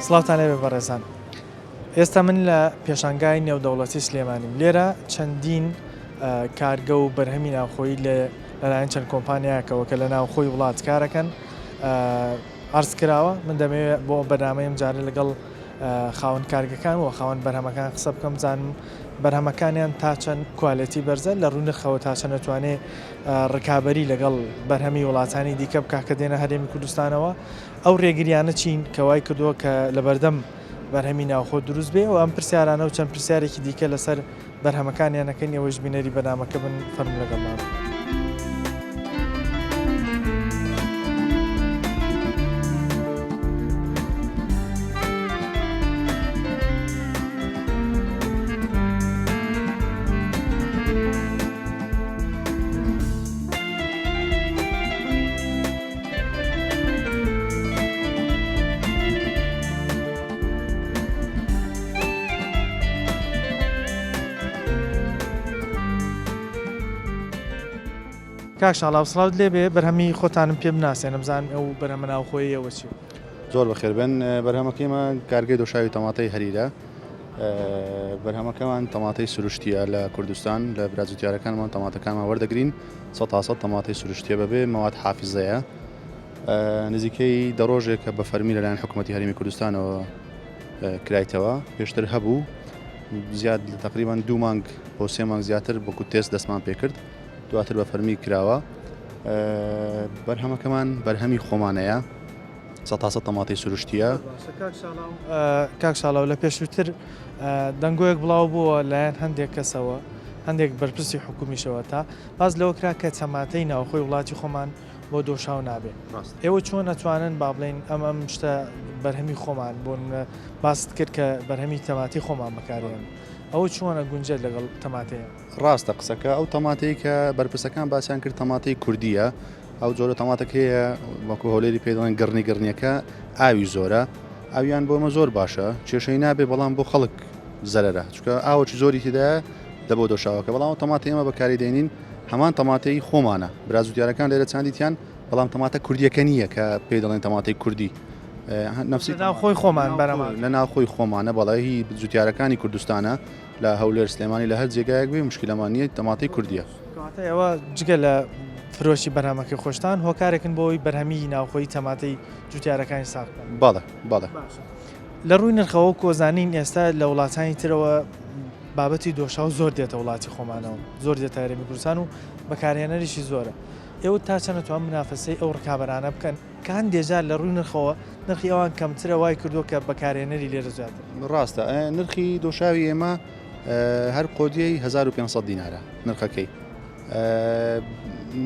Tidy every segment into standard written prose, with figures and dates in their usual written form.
سڵاوتان لێبێ بەڕێزان. ئێستا من لە پێشانگای نێودەوڵەتی سلێمانیم. لێرە چەندین کارگە و بەرهەمی ناوخۆیی لەلایەن چەند کۆمپانیاکەوە کە لە ناوخۆی وڵات کارەکەن عەرز کراوە. من دەمەوێت بۆ بەنامەیەم جارە لەگەڵ خاوەن کارگەکان و خاوەن بەرهەمەکان قسە بکەم، زانم بەرهەمەکانیان تا چەند کوالەتی بەرزە لە ڕووی نرخەوە تا چەند نەتوانێت ڕکابەری لەگەڵ بەرهەمی وڵاتانی دیکە بکە کە دێنە هەرێمی کوردستانەوە. ئەو ڕێگریانە چین کەوای کردووە کە لە بەردەم بەرهەمی ناوخۆ دروست بێ و ئەم پرسیارانە و چەند پرسیارێکی دیکە لەسەر بەرهەمەکانیانەکەن ئێوەش بینەری بەنامەکە بن فەرمو لەگەڵمان. کاک شاڵاو سڵاوت لێبێ، بەرهەمی خۆتانم پێ بناسێنم بزانم ئەو بەرهەمە ناوخۆییەوە چی. زۆر بەخێربێن. بەرهەمەکەیمان کارگەی دۆشاوی تەماتەی هەریرە. بەرهەمەکەمان تەماتەی سروشتیە لە کوردستان لە براجوتیارەکانمان تەماتەکانمان وەردەگرین 100% تەماتەی سروشتیە بەبێ مەواد حافیزەیە. نزیکەی دە ڕۆژێک کە بە فەرمی لەلایەن حکوومەتی هەرێمی کوردستانەوە کرایتەوە، پێشتر هەبوو زیاد تقریبان 2 مانگ بۆ 3 مانگ زیاتر بۆکو تێست دەستمان پێکرد، دواتر بە فەرمی کراوە. بەرهەمەکەمان بەرهەمی خۆمانەیە 100% تەماتەی سروشتیە. کاک شاڵاو لە پێشووتر دەنگۆیەک بڵاو بووە لایەن هەندێک کەسەوە، هەندێک بەرپرسی حکومیشەوە تا باز لەوە کرا کە تەماتەی ناوخۆی وڵاتی خۆمان بۆ دۆشاو نابێ. ئێوە چۆن نەتوانن با بڵێن ئەم شتە بەرهەمی خۆمان بۆ باست کرد کە بەرهەمی تەماتی خۆمان بەکارێن، ئەوە چۆنە گونجێت لەگەڵ تەماتەیە؟ ڕاستە قسەکە ئەو تەماتەی کە بەرپرسەکان باسییان کرد تەماتەی کوردیە. ئەو جۆرە تەماتەکەیە وەکو هەولێری پێ دەڵێن گڕنیگەڕنیەکە ئاوی زۆرە، ئاویان بۆمە زۆر باشە، کێشەی نابێ بەڵام بۆ خەڵک زەرەرە، چونکە ئاوەکی زۆری تێدایە دەبۆ دۆشاوەکە. بەڵام تەماتە ئێمە بەکاری دێنین هەمان تەماتەی خۆمانە. براجوتیارەکان لێرە چاندیتیان بەڵام تەماتە کوردیەکە نییە کە پێی دەڵێن تەماتەی کوردی، نەفسی ناوخۆی خۆمان بەرەمان لە ناوخۆی خۆمانە. بەڵی جوتیارەکانی کوردستانە لە هەولێر سلێمانی لە هەر جێگایەک بێ مشکلەمان نیە، تەماتەی کوردیە. ئەوە جگە لە فرۆشی بەرهەمەکەی خۆشتان هۆکارێکن بۆی بەرهەمی ناوخۆی تەماتەی جوتیارەکانی ساختن. بەڵێ لە ڕووی نرخەوە کۆزانین ئێستا لە وڵاتانی ترەوە بابەتی دۆشاو زۆر دێتە وڵاتی خۆمانەوە، زۆر دێتە هەرێمی کوردستان و بەکارهێنەریشی زۆرە. ئێوە تا چەند نەتوان منافەسەی ئەو ڕکابەرانە بکەن کە هەندێجار لە ڕووی نرخەوە نرخی ئەوان کەمترە وای کردووە کە بەکارهێنەری لێرە زیاتر؟ ڕاستە نرخی دۆشاوی ئێمە هەر قۆدیەی 1500 دینارە نرخەکەی.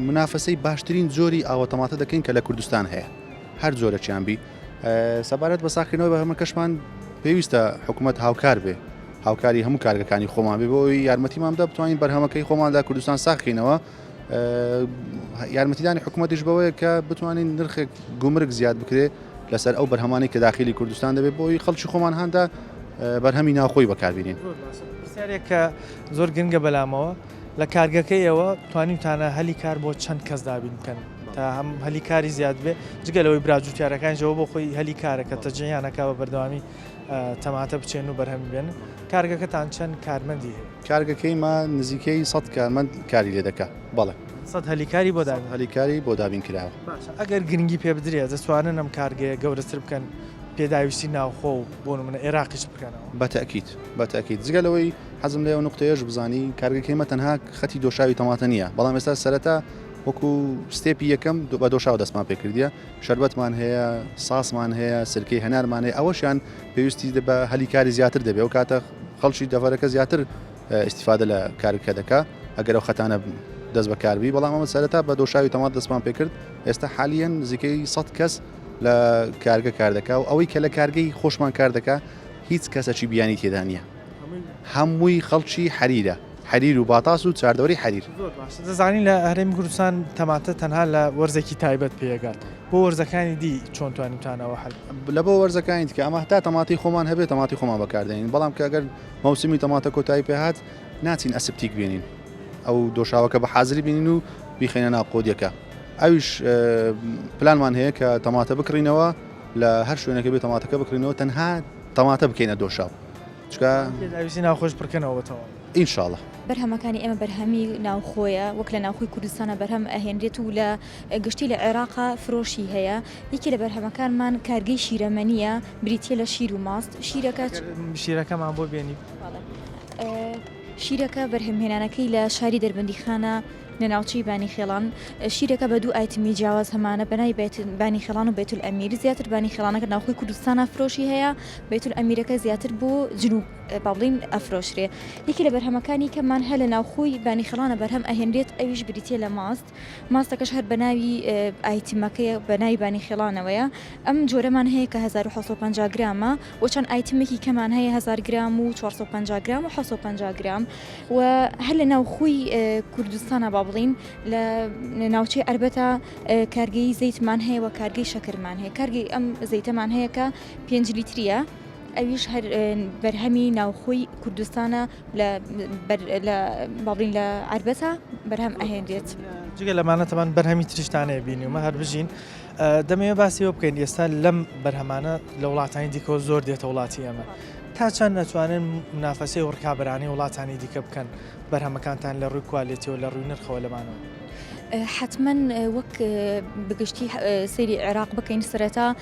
منافەسەی باشترین زۆری ئاوە تەماتە دەکەین کە لە کوردستان هەیە، هەر جۆرەکیان بی. سەبارەت بە ساختنەوەی بەرهەمەکەشمان پێویستە حکوومەت هاوکار بێ، هاوکاری هەموو کارگەکانی خۆمان بێ بۆی یارمەتیمان بدە بتوانین بەرهەمەکەی خۆمان لە کوردستان ساختینەوە. یارمەتیدانی حکوومەتیش بەوەیە کە بتوانین نرخێک گومرگ زیاد بکرێ لەسەر ئەو بەرهەمانی کە داخلی کوردستان دەبێت بۆی خەڵکی خۆمان هەندا بەرهەمی ناوخۆی بەکاربینین. پرسیارێک کە زۆر گرنگە بەلامەوە لە کارگەکەیەوە توانیتانە هەلی کار بۆ چەند کەس دابین بکەن تا هەم هەلی کاری زیاد بێ، جگەلەوەی براجوتیارەکانیەوە بۆ خۆی هەلی کارەکە تەجێیانەکە بە بەردەوامی تەماتە بچێن و بەرهەمی بێن. کارگەکەتان چەند کارمەندی هەیە؟ کارگەکەیمە نزیکەی 100 کارمەند کاری لێ دەکات. بەڵێ 100 هەلیکاری بۆ دابین، هەلیکاری بۆ دابین کراوە. ئەگەر گرنگی پێ بدرێت دەتوانن ئەم کارگەیە گەورەتر بکەن، پێداویستی ناوخۆ و بۆ نمونە عێراقیش بکەنەوە؟ بەتەکید جگەلەوەی حەزم لێ نقطەیەش بزانی کارگەکەیمە تەنها خەتی دۆشاوی تەماتە نییە، بەڵام ئێستا سەرەتا وەکو ستێپی یەکەم بە دۆشاو دەستمان پێکردیە، شەربەتمان هەیە، ساسمان هەیە، سرکەی هەنارمان هەیە، ئەوەشیان پێویستی بە هەلیکاری زیاتر دەبێت و کاتە خەڵکی دەڤەرەکە زیاتر ئیستیفادە لە کارگەکە دەکات ئەگەر ئەو خەتانە دەست بەکاربی. بەڵام ئەمە سەرەتا بە دۆشاوی تەمات دەستمان پێکرد. ئێستا حالیەن نزیکەی 100 کەس لە کارگە کار دەکا و ئەوەی کە لە کارگەی خۆشمان کار دەکا هیچ کەسەکی بیانی تێدا نییە، هەمووی خەڵکی حەریرە، حەریر و باتاس و چاردەوەری حەریر. دەزانین لە هەرێمی کوردستان تەماتە تەنها لە وەرزێکی تایبەت پێگات، بۆ وەرزەکانی دی چۆن توانیتانەوە حەل لە بۆ وەرزەکانی کە ئەمە تا تەماتی خۆمان هەبێت تەماتی خۆمان بەکاردێنین، بەڵام کە ئەگەر مەوسمی تەماتە کۆتایی پێهات ناچین ئەسپتیک بینین، ئەو دۆشاوەکە بە حازری بینین و بیخێنە ناو قۆدیەکە. ئەویش پلانمان هەیە کە تەماتە بکڕینەوە لە هەر شوێنەکە بێت تەماتەکە بکڕینەوە تەنها تەماتە بکەینە دۆشاو چکە داویستی ناوخۆش بکەنەوەتەوە ئینشاءڵە بەرهەمەکانی ئێمە بەرهەمی ناوخۆیە وەک لە ناوخۆی کوردستانە بەرهەم ئەهێنرێت و لە گشتی لە عێراقا فرۆشی هەیە یەکی لە بەرهەمەکانمان کارگەی شیرەمەنیە بریتە لە شیر و ماست شیرەکەمان بۆ بێنی شیرەکە بەرهەمهێنانەکەی لە شاری دەربەندیخانە لە ناوچەی بانی خێڵان شیرەکە بە دوو ئایتمی جیاواز هەمانە بەنای بانی خێڵان و بێتول ئەمیر زیاتر بانی خێڵانەکە ناوخۆی کوردستانە فرۆشی هەیە بێتول ئەمیرەکە زیاتر بۆ جنوب باڵین ئەفرۆشرێ یەکی لە بەرهەمەکانی کەمان هە لە ناوخۆی بانی خێڵانە بەرهەم ئەهێنرێت ئەویش بریتە لە ماستەکەش هەر بەناوی ئایتیمەکەی بەناوی بانی خێڵانەوەیە ئەم جۆرەمان هەیە کە 1650 گرامە و چەند ئایتمێکی کەمان هەیە 1000 گرام و 450 گرام و 750 گرام و هەر لە ناوخۆی کوردستانە بڵین لە ناوچەی ئەربەتە کارگەی زەیتمان هەیە و کارگەی شەکرمان هەیە کارگەی ئەم زەیتەمان هەیە کە 5 لیتریە ئەویش هەر بەرهەمی ناوخۆی کوردستانە باڵین لە ئەربەتە بەرهەم ئەهێنرێت جگە لەمانەتەمان بەرهەمی تریشتانەیە بینیمە هەر بژین دەمەوێت باسیەوە بکەین ئێستا لەم بەرهەمانە لە وڵاتانی دیکەوە زۆر دێتە وڵاتی ئەمە تا چەند نەتوانن منافەسەی و ڕکابرانی وڵاتانی دیکە بکەن بەرهەمەکانتان لە ڕووی کوالێتیەوە لە ڕووی نرخەوە لەمانەوە حتما وەک بگشتی سەیری عێراق بکەین سەرەتا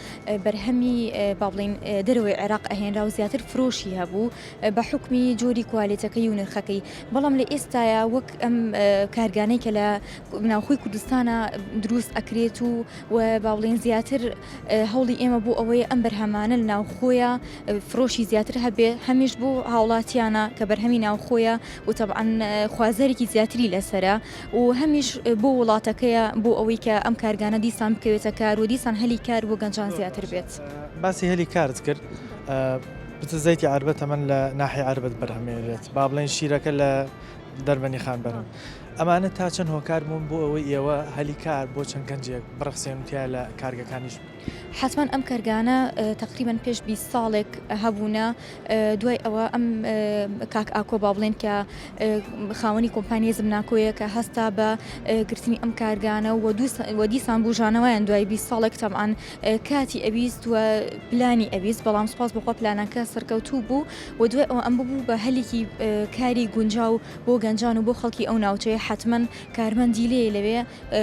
بەرهەمی باڵین دەرەوەی عێراق ئەهێنرا و زیاتر فرۆشی هەبوو بە حکمی جۆری کوالێتەکەی و نرخەکەی بەڵام لە ئێستاە وەک ئەم کارگانەی کە لە ناوخۆی کوردستانە دروست ئەکرێت و باڵین زیاتر هەوڵی ئێمە بۆ ئەوەیە ئەم بەرهەمانە لە ناوخۆیە فرۆشی زیاتر هەبێ هەمیش بۆ هاوڵاتیانە کە بەرهەمی ناوخۆیە و تەبعاً خوازەرێکی زیاتری لەسرە و هەمیش بۆ وڵاتەکەیە بۆ ئەوەی کە ئەم کارگانە دیسان بکەوێتە کار و دیسان هەلی کار بۆ گەنجان زیاتر بێت باسی هەلی کارت کرد زەیتی عربەت ئەمن لە ناحی عربەت بەرهەمێنرێت با بڵێن شیرەکە لە دەربەنی خان بەرم ئەمانە تا چەند هۆکار بوون بۆ ئەوەی ئێوە هەلی کار بۆ چەند گەنجێک بڕخسێنتیا لە کارگەکانیش حتما ئەم کارگانە تقریبان پێش 20 ساڵێک هەبوونە دوای ئەوە ئەم کاک ئاکۆ با بڵێن کە خاوەنی کۆمپانیای زمناکۆیە کە هەستا بە گرتنی ئەم کارگانە و دیسان بژانەوەیان دوای 20 ساڵێک تەبعاً کاتی ئەویست و پلانی ئەویست بەڵام سپاس بخوا پلانەکە سەرکەوتوو بوو و دوای ئەوە ئەم ببوو بە هەلێکی کاری گونجاو بۆ گەنجان و بۆ خەڵکی ئەو ناوچەیە حتما کارمەندی لێ لەوێ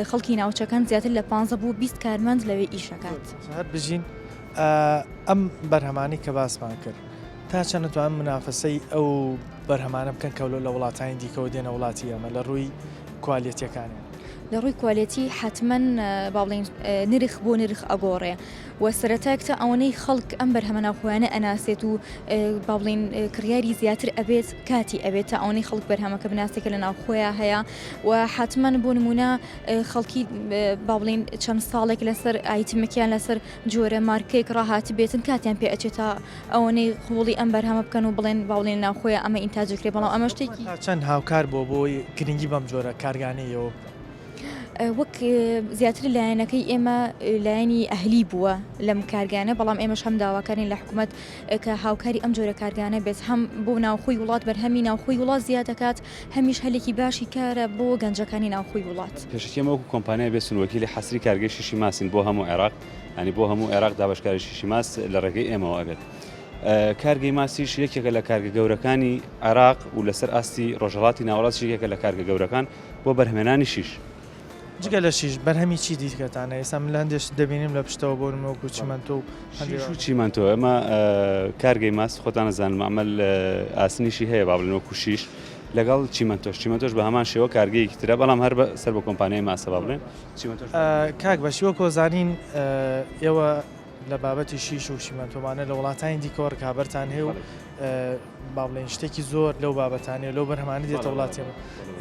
خەڵکی ناوچەکان زیاتر لە 15 بۆ 20 کارمەند لەوێ ئیشەکات بژین ئەم بەرهەمانی کە باسمان کرد تا چەند نتوان منافەسەی ئەو بەرهەمانە بکەن کەولۆ لە وڵاتانی دیکەەوە دێنە وڵاتی ئەمە لە ڕووی کوالیتیەکانی لە ڕووی کوالیتی حتما باڵین نرخ بۆ نرخ ئەگۆڕێ و سەرەتاکتە ئەوەنەی خەڵک ئەم بەرهەمە ناوخۆیانە ئەناسێت و باڵین کڕیاری زیاتر ئەبێت کاتی ئەبێت تا ئەوەی خەڵک بەرهەمەکە بناسێکە لە ناوخۆیان هەیە و حتما بۆ نمونە خەڵکی باڵین چەند ساڵێک لەسەر ئایتمەکیان لەسەر جۆرە مارکێک ڕاهاتی بێتن کاتیان پێ ئەچێت تا ئەوەنەی خۆڵی ئەم بەرهەمە بکەن و بڵێن باڵین ناوخۆیە ئەمە ئینتاجکرێ بەڵام ئەمە شتێکی چەند هاوکار بۆ بۆی گرنگی بەم جۆرە کارگانەیەوە وەک زیاتر لایەنەکەی ئێمە لایەنی ئەهلی بووە لەم کارگانە بەڵام ئێمەش هەم داواکارین لە حکوومەت کە هاوکاری ئەم جۆرە کارگانە بێت هەم بۆ ناوخۆی وڵات بەرهەمی ناوخۆی وڵات زیاد دەکات هەمیش هەلێکی باشی کارە بۆ گەنجەکانی ناوخۆی وڵات پێشەکەمە وەکو کۆمپانیای بێسن وەکیلی حەسری کارگەی شیشی ماسین بۆ هەموو عێراق ینی بۆ هەموو عێراق دابشکاری شیشی ماس لە ڕێگەی ئێمەوە ئەبێت کارگەی ماسیش یەکێکە لە کارگە گەورەکانی عێراق و لەسەر ئاستی ڕۆژهەڵاتی ناوەڕاست یەکێکە لە کارگە گەورەکان بۆ بەرهەمێنانی شیش جگە لە شیش بەرهەمی چی دیکەتانە ئێستا من لە هەندێش دەبینیم لە پشتەوە بۆ نمەوەکو چیمەنتۆ و چیمەنتۆ ئەمە کارگەی ماست خۆتان نەزانم ئەمە ئاسنیشی هەیە با بڵێن وەکو شیش لەگەڵ چیمەنتۆش بە هەمان شێوە کارگەیەکی ترە بەڵام هەر سەر بە کۆمپانیای ماسە با بڵێن کاک بەشیوە کۆزانین ئێوە لە بابەتی شیش و شیمەنتۆمانە لە وڵاتانی دیکۆ ڕکابەرتان هەیە و با بڵێن شتێکی زۆر لەو بابەتانێ لەو بەرهەمانی دێتە وڵاتیەوە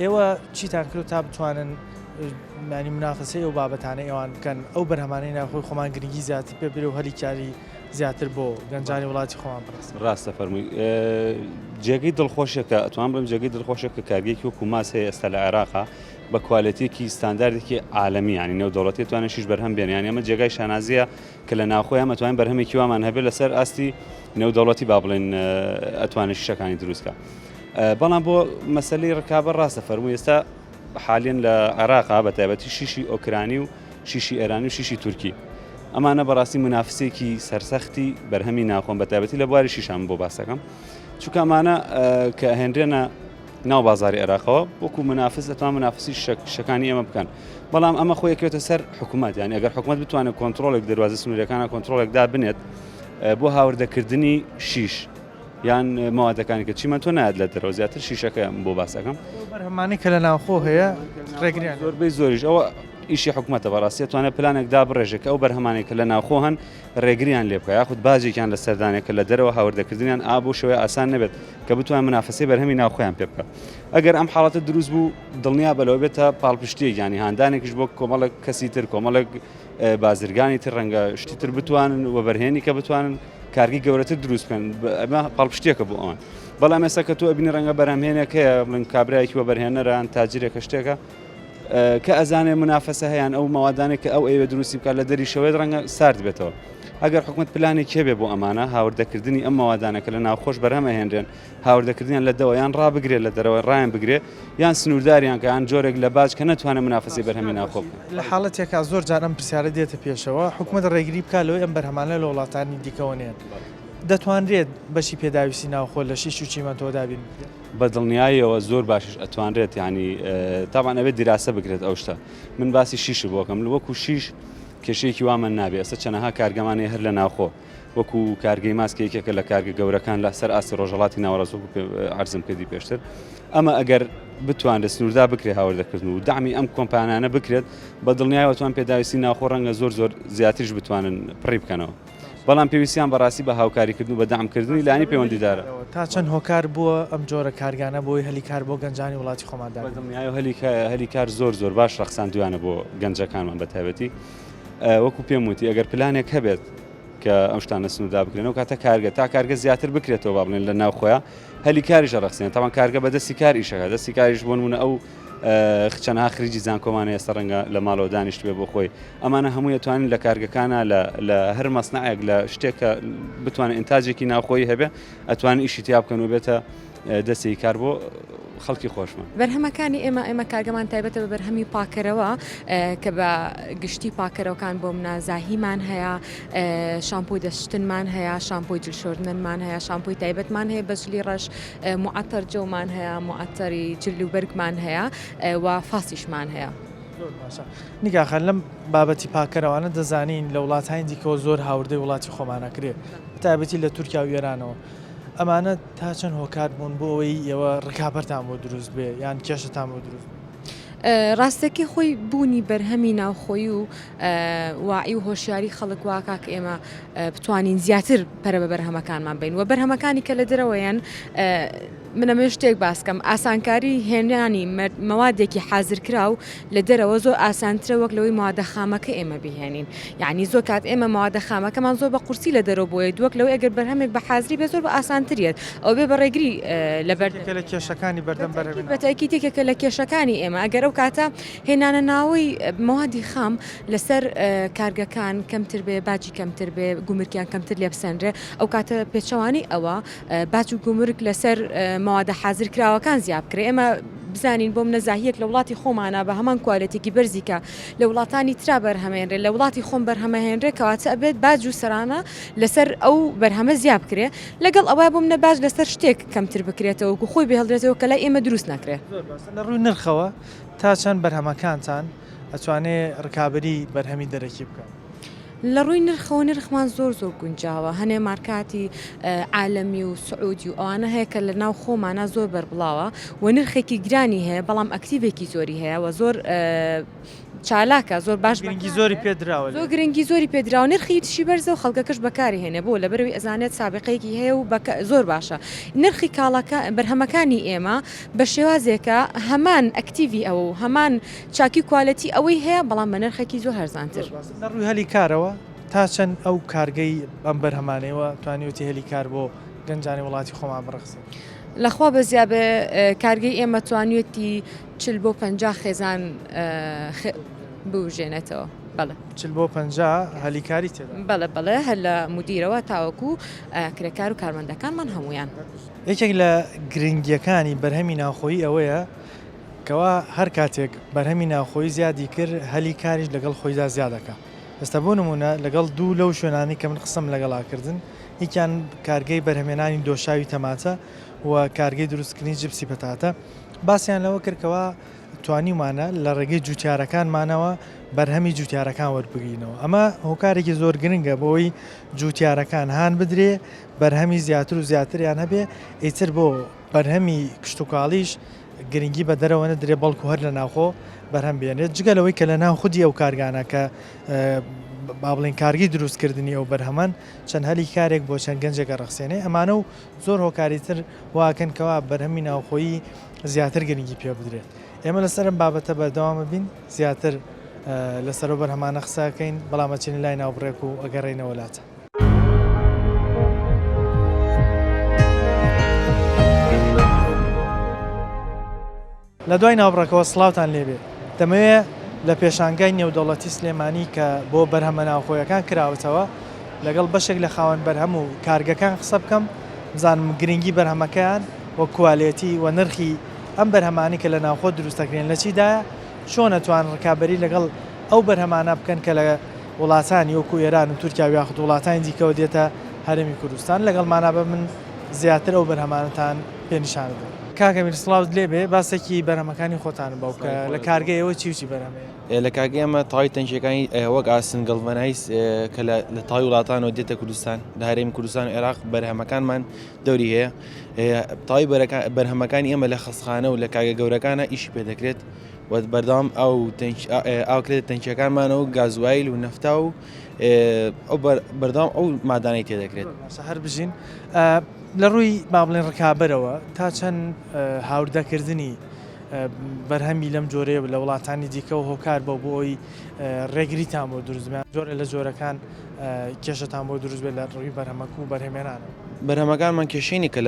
ئێوە چیتان کرد تا بتوانن مانی منافەسەی ئەو بابەتانە ئێوان بکەن ئەو بەرهەمانەی ناوخۆی خۆمان گرنگی زیاتر پێ بێ و هەلی کاری زیاتر بۆ گەنجانی وڵاتی خۆمان بڕست ڕاستە فەرمووی جێگەی دڵخۆشێکە ئەتوان بڵێم جێگەی دڵخۆشێک کە کارگەیەکی وەکو ماس هەیە ئێستا لە عێراقا بە کوالەتێکی ستانداردێکی عالەمی ینی نێودەوڵەتی توانێت شیش بەرهەم بێن یانی ئەمە جێگای شانازیە کە لە ناوخۆی ئەمە توانین بەرهەمێکی وامان هەبێت لەسەر ئاستی نێودەوڵەتی با بڵێن ئەتوانێت شیشەکانی دروستکە بەڵام بۆ مەسەلەی ڕکابە ڕاستە فەرمووی ئێستا حاليا لە عێراقا بە تایبەتی شیشی ئۆکرانی و شیشی ئێرانی و شیشی تورکی ئەمانە بەڕاستی منافسێکی سەرسەختی بەرهەمی ناوخۆن بە تایبەتی لە بواری شیشان بۆ باسەکەم چونکە ئەمانە کە هێنرێنە ناو بازاری عێراقەوە وەکو منافس دەتوان منافسی شەکانی ئێمە بکەن بەڵام ئەمە خۆی یەکێتە سەر حکوومەت یعنی ئەگەر حکوومەت بتوانێت کۆنتترۆلێک دەواازە سنوورەکانە کۆنتترۆلێکدا بنێت بۆ هاوردەکردنی شیش یان ماوادەکانی کە چیمە تۆ نایەت لە دەرەوە زیاتر شیشەکە بۆ باسەکەم بەرهەمانی کە لە ناوخۆ هەیە ڕێگریان زۆربەی زۆریش ئەوە ئیشی حکوومەتە بەڕاستی توانێت پلانێکدا بڕێژێک ئەو بەرهەمانێک کە لە ناوخۆ هەن ڕێگریان لێ بکە یاخود باجێکیان لە سەردانێکە لە دەرەوە هاوردەکردنیان بۆ شێوەیە ئاسان نەبێت کە بتوان منافسەی بەرهەمی ناوخۆیان پێ بکە ئەگەر ئەم حاڵەتە دروست بوو دڵنیا بەلەوە بێتە پاڵپشتێک ینی هاندانێکیش بۆ کۆمەڵک کەسی تر کۆمەڵک بازرگانی تر ڕەنگە شتی تر بتوانن و بەرهێنی کە بتوانن کارگی گەورەتر دروست بکەن ئەمە پاڵپشتێکە بۆ ئەوان بەڵام ئێستا کە تۆ ئەبینی ڕەنگە بەرهەمهێنێک هەیە من کابرایەکی وە بەرهێنەران تاجرێکە شتێکە کە ئەزانێ منافسە هەیەیان ئەو ماوادانێک کە ئەو ئێوە دروستی بکات لە دەری شەوەی ڕەنگە سارد بێتەوە ئەگەر حکوومەت پلانی کێبێ بۆ ئەمانە هاوردەکردنی ئەم ماوادانەکە لە ناوخۆش بەرهەمە هێنرێن هاوردەکردیان لە دەوە یان ڕابگرێت لە دەرەوەی ڕایان بگرێ یان سنوورداریان کە یان جۆرێک لە باج کە نەتوانێت منافسی بەرهەمی ناوخۆ بکەن لە حاڵەتێکا زۆر جار ئەم پرسیارە دێتە پێشەوە حکوومەت ڕێگری بکات لەوەی ئەم بەرهەمانە لە وڵاتانی دیکەوە نێن دەتوانرێت بەشی پێداویستی ناوخۆ لە شیش و چیمەتەوە دابین بە دڵنیاییەوە زۆر باشش ئەتوانرێت ینی تاوان ئەبێت دیراسە بکرێت ئەو شتە من باسی شیش بۆکەم لە وەکو شیش کێشەیەکی وامە نابێ ئەستا چەنەها کارگەمانی هەر لە ناوخۆ وەکو کارگەی ماسکێکێکە لە کارگە گەورەکان لە سەر ئاسی ڕۆژەڵاتی ناوەڕاست وەکو عەرزم کردی پێشتر ئەمە ئەگەر بتوانێت سنووردا بکرێت هاوردەکردن و دامی ئەم کۆمپانیانە بکرێت بە دڵنیایەوە توان پێداویستی ناوخۆ ڕەنگە زۆر زیاتریش بتوانن پڕی بکەنەوە بەڵام پێویستیان بەڕاستی بە هاوکاریکردن و بە دامکردنی لانی پەیوەندیدارە تا چەند هۆکار بووە ئەم جۆرە کارگانە بۆی هەلی کار بۆ گەنجانی وڵاتی خۆماندا هەلی کار زۆر باش ڕەخساندویانە بۆ گەنجەکانمان بە تایبەتی وەکو پێم وتی ئەگەر پلانێک هەبێت کە ئەم شتانە سنووردا بکرێنەوە کاتە کارگە تا کارگە زیاتر بکرێتەوە با بڵێن لە ناوخۆیە هەلی کاریش ڕەخسێن تاوان کارگە بەدەستی کار ئیشەکە دەستی کاریش بۆ نمونە ئەو خچەنها خریجی زانکۆمانە ئێستا ڕەنگە لە ماڵەوە دانیشت بێ بۆ خۆی ئەمانە هەموو دەتوانین لە کارگەکانە لە هەر مەسنەعێک لە شتێکە بتوانێت ئینتاجێکی ناوخۆیی هەبێ ئەتوانین ئیشی تیا بکەن و بێتە دەستی کار بۆ خەڵکی خۆشمان بەرهەمەکانی ئێمە کارگەمان تایبەتە بە بەرهەمی پاکەرەوە کە بە گشتی پاکەرەوەکان بۆ منە زاهیمان هەیە شامپۆی دەشتنمان هەیە شامپۆی جلشۆردنمان هەیە شامپۆی تایبەتمان هەیە بەجلی ڕەش معەتەر جەومان هەیە معەتەری جلی و بەرگمان هەیە و فاسیشمان هەیە نیگاخە لەم بابەتی پاکەرەوانە دەزانین لە وڵاتانی دیکەوە زۆر هاوردەی وڵاتی خۆمانەکرێ تایبەتی لە تورکیا و ئێرانەوە ئەمانە تا چەند هۆکار بوون بۆ ئەوەی ئێوە ڕکابەرتان بۆ دروست بێ یان کێشتان بۆ دروست ڕاستەکەی خۆی بوونی بەرهەمی ناوخۆی و واعی و هۆشیاری خەڵک واکە کە ئێمە بتوانین زیاتر پەرە بە بەرهەمەکانمان بین و بەرهەمەکانی کە لە دەرەوەیان منەمە شتێک باسکەم ئاسانکاری هێنانی مەوادێکی حازرکرا و لە دەرەوە زۆر ئاسانترە وەک لەوەی مادە خامەکە ئێمە بهێنین یعنی زۆر کات ئێمە مادە خامەکەمان زۆر بە قورسی لە دەرەوە بۆیە دووەک لەوەی ئەگەر بەرهەمێک بە حازری بێ زۆر بە ئاسانتریت ئەو بێ بە ڕێگری لە لە کێشەکانی بەردەم بەرهەمێن بەتاکی تێکێکە لە کێشەکانی ئێمە ئەگەر ئەو کاتە هێنانە ناوەی مەوادی خام لەسەر کارگەکان کەمتر بێ باجی کەمتر بێ گومرکیان کەمتر لێ بسەندرێ ئەو کاتە پێچەوانی ئەوە باج و گومرک لەسەر مەوادە حازر کراوەکان زیاب کرێ ئێمە بزانین بۆ منەزاهیەک لە وڵاتی خۆمانە بە هەمان کوالەتێکی بەرزیکە لە وڵاتانی ترا بەرهەمێنرێ لە وڵاتی خۆم بەرهەمەهێنرێ کەواتە ئەبێت باج و سەرانە لەسەر ئەو بەرهەمە زیاب کرێ لەگەڵ ئەوە بۆ منە باج لەسەر شتێک کەمتر بکرێتەوە و خۆی بهێڵدرێتەوە کە لای ئێمە دروست نەکرێ لە ڕووی نرخەوە تا چەند بەرهەمەکانتان ئەتوانێت ڕکابەری بەرهەمی دەرەکی بکەن لە ڕووی نرخەوە نرخمان زۆر گونجاوە هەنێ مارکاتی عالەمی و سعودی و ئەوانە هەیە کە لە ناو خۆمانە زۆر بەربڵاوە و نرخێکی گرانی هەیە بەڵام ئەکتیڤێکی زۆری هەیە و زۆر چالاکە زۆر باش گرنگی زۆری پێدراوە زۆر گرنگی زۆری پێدراوە نرخی تشی بەرزە و خەڵکەکەش بەکاری هێنێ بۆ لە بەروی ئەزانێت سابقەیەکی هەیە و زۆر باشە نرخی کاڵەکە بەرهەمەکانی ئێمە بە شێوازێکە هەمان ئەکتیڤی ئەوە و هەمان چاکی کوالەتی ئەوەی هەیە بەڵام بە نرخێکی زۆر هەرزانتر لە ڕووی هەلی کارەوە تا چەند ئەو کارگەی ئەم بەرهەمانەوە توانیوتی هەلی کار بۆ گەنجانی وڵاتی خۆمان بڕخسن لەخوا بەزیابێ کارگەی ئێمە توانیوەتی 40 بۆ 50 خێزان بوژێنێتەوە بەڵێ 40 بۆ 50 هەلیکاری تێدا بەڵێ هەر لە مدیرەوە تاوەکو کرێکار و کارمەندەکانمان هەمویان یەکێک لە گرنگیەکانی بەرهەمی ناوخۆیی ئەوەیە کەوا هەر کاتێک بەرهەمی ناوخۆیی زیادی کرد هەلی کاریش لەگەڵ خۆیدا زیادەکە ئێستا بۆ نمونە لەگەڵ دوو لەو شوێنانی کە من قسەم لەگەڵاکردن هیچیان کارگەی بەرهەمێنانی دۆشاوی تەماتە و کارگەی دروستکردنی جبسی پەتاتە باسییان لەوە کردکەوە توانیمانە لە ڕێگەی جوتیارەکانمانەوە بەرهەمی جوتیارەکان وەربگرینەوە ئەمە هۆکارێکی زۆر گرنگە بۆی جوتیارەکان هان بدرێ بەرهەمی زیاتر و زیاتریان هەبێ ئیتر بۆ بەرهەمی کشتتوکاڵیش گرنگی بە دەرەوە نەدرێ بەڵکو هەر لە ناوخۆ بەرهەم بێنێت جگەلەوەی کە لە ناو خودی ئەو کارگانە کە با بڵێن کارگی دروستکردنی ئەو بەرهەمان چەند هەلی کارێک بۆ چەند گەنجێکە ڕخسێنێ ئەمانە و زۆر هۆکاریتر واکەنکەوە بەرهەمی ناوخۆیی زیاتر گرنگی پێ بدرێت ئێمە لەسەرم بابەتە بەردەوامە بین زیاتر لەسەرۆ بەرهەمانە قساکەین بەڵامەچینی لای ناوبڕێک و ئەگەڕێنە وڵاتە. لە دوای ناوبڕەکەەوە سڵاوتان لێبێ دەمەوێت لە پێشانگای نێودەوڵەتی سلێمانی کە بۆ بەرهەمە ناوخۆیەکان کراوەتەوە لەگەڵ بەشێک لە خاوەن بەرهەم و کارگەکان قسە بکەم بزانم گرنگی بەرهەمەکەیان وە کوالێتی و نرخی ئەم بەرهەمانی کە لە ناوخۆ دروستەکرێن لە چیدایە چۆن ئەتوان ڕکابەری لەگەڵ ئەو بەرهەمانە بکەن کە لە وڵاتانی وەکو ئێران و تورکیا و یاخود وڵاتانی دیکەوە دێتە هەرێمی کوردستان لەگەڵمانە بە من زیاتر ئەو بەرهەمانتان پێنیشان بدەن. کاکەمیر سڵاوت لێبێ باسێکی بەرهەمەکانی خۆتان باوکە لە کارگەیەوە چی بەرهەمەیە لە کارگەی ئەمە تاوای تەنجەکانی وەک ئاسن گەڵڤەنایس کە لە تاوی وڵاتانەوە دێتە کوردستان لە هەرێمی کوردستان و عێراق بەرهەمەکانمان دەوری هەیە تاوی بەرهەمەکانی ئێمە لە خەسخانە و لە کارگە گەورەکانە ئیشی پێدەکرێت و بەردەوام ئاوکرێت تەنچەکانمانەوە گازوایل و نەفتا و بەردەوام ئەو مادانەی تێدەکرێت هەر بژین لە ڕووی با بڵێن ڕکابەرەوە تا چەند هاوردەکردنی بەرهەمی لەم جۆرەیە لە وڵاتانی دیکەەوە هۆکار بۆ بۆی ڕێگریتان بۆ دروستبیان جۆرە لە جۆرەکان کێشتان بۆ دروست بێت لە ڕووی بەرهەمەک و بەرهێمێنانە بەرهەمەکانمان کێشێنی کە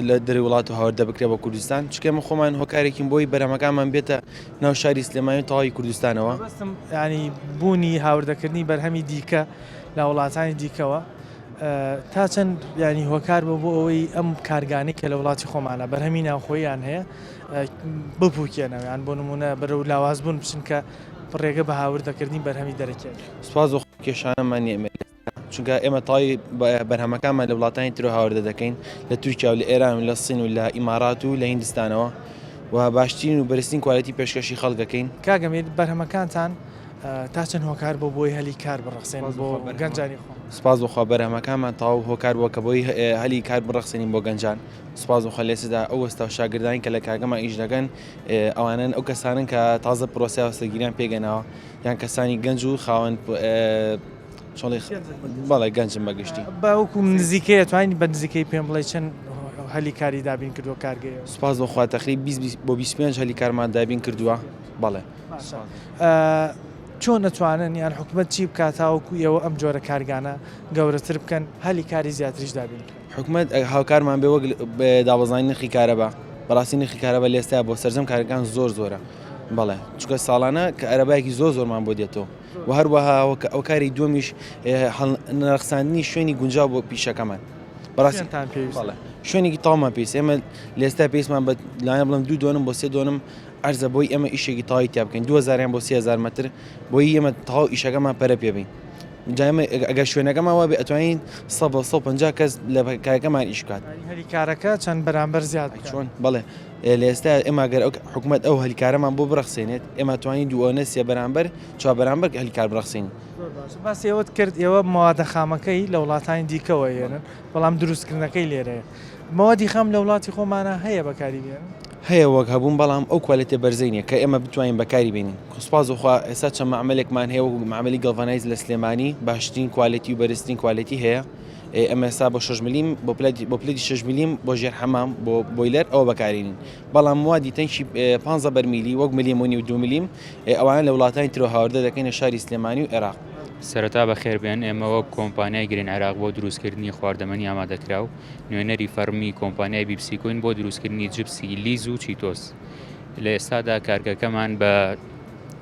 لە دەری وڵات و هاوردە بکرێت بە کوردستان چکەمە خۆمان هۆکارێکین بۆی بەرهەمەکانمان بێتە ناو شاری سلێمانی تەواوی کوردستانەوە ینی بوونی هاوردەکردنی بەرهەمی دیکە لە وڵاتانی دیکەوە تا چەند ینی هۆکار بۆ ئەوەی ئەم کارگانی کە لە وڵاتی خۆمانە بەرهەمی ناوخۆیان هەیە بپوکێنەوەیان بۆ نمونە بەرەو لاواز بوون بچن کە ڕێگە بە هاوردەکردنی بەرهەمی دەرەکێت سوپاس و کێشانەمان نیە چونکە ئێمە تاوی بەرهەمەکانمان لە وڵاتانی تر هاوردە دەکەین لە تورکیا و لە ئێران و لە سین و لە ئیمارات و لە هیندستانەوە و باشترین و بەرزترین کوالەتی پێشکەشی خەڵکەکەین کاگەمیر بەرهەمەکانتان تا چەند هۆکار بۆ بۆی هەلی کار بڕخسێن بۆ گەنجانی خۆ سپاس بخوا بەرهەمەکانمان تاو هۆکار بووە کە بۆی هەلی کار بڕخسێنین بۆ گەنجان سپاس بخوا لێسدا ئەو وەستا شاگردانی کە لە کارگەمان ئیش دەکەن ئەوانن ئەو کەسانن کە تازە پرۆسیا وەستەگیریان پێگەناوە یان کەسانی گەنج و خاوەن بەڵێ گەنجم بەگشتی باوکو نزیکەیە توانین بە نزیکەی پێم بڵێ چەند هەلی کاری دابین کردووە کارگەیە سپاس بخوا تقریبا 20 بۆ 25 هەلی کارمان دابین کردووە بەڵێ چۆن نەتوانن یان حکومەت چی بکاتاوەکو ئێوە ئەم جۆرە کارگانە گەورەتر بکەن هەلی کاری زیاتریش دابین حکومەت هاوکارمان بێ وەک دابەزانی نرخی کارەبا بەڕاستی نرخی کارەبا لێستا بۆ سەرجەم کارەکان زۆرە بەڵێ چونکە ساڵانە کە ئەرەبایەکی زۆرمان بۆ دێتەوە و هەروەها ئەو کاری دووەمیش نرخساندنی شوێنی گونجاو بۆ پیشەکەمان بەڕاستیتان پێویست شوێنێکی تاومان پێویست ئێمە لێستا پێویستمان بە لایەن بڵم 2 دۆنم بۆ 3 دۆنم ئەرزە بۆی ئێمە ئیشێکی تاوی تیا بکەین 2000 بۆ 3000 متر بۆی ئێمە تاو ئیشەکەمان پەرە پێبین ئەگەر شوێنەکەمان وابێ ئەتوانین 150 کەس لە کارەکەمان ئیش بکات هەلی کارەکە چەند بەرامبەر زیاد چۆن بەڵێ لێستا ئێمە گەر حکومەت ئەو هەلیکارەمان بۆ بڕخسێنێت ئێمە توانین دووەنە سێ بەرامبەر چوار بەرامبەر هەلیکار بڕخسێنین باسی ئێوەت کرد ئێوە مەوادە خامەکەی لە وڵاتانی دیکەوە هێنن بەڵام دروستکردنەکەی لێرەیە مەوادی خام لە وڵاتی خۆمانە هەیە بەکاری بێن هەیە وەک هەبوون بەڵام ئەو کوالێتێ بەرزینە کە ئێمە بتوانین بەکاری بینین خسپاس وخوا ئێستا چەند معاملێکمان هەیە و معاملی گەڵڤانایز لە سلێمانی باشترین کوالێتی و بەرزترین کوالێتی هەیە ئەمە ئێستا بۆ 6 ملیم بۆ پلەتی 6 ملیم بۆ ژێر حەمام بۆ بۆیلەر ئەوە بەکارێنین بەڵام موادی تەنشی 15 بەرمیلی وەک ملیمونی و 2 ملیم ئەوانە لە وڵاتانی ترۆ هاوردە دەکەینە شاری سلێمانی و عێراق سەرەتا بەخێربێن ئێمە وەک کۆمپانیای گرین عێراق بۆ دروستکردنی خواردەمەنی ئامادەکرا و نوێنەری فەرمی کۆمپانیای بیبسی کۆین بۆ دروستکردنی جبسی لیز و چیتۆس لە ئێستادا کارگەکەمان بە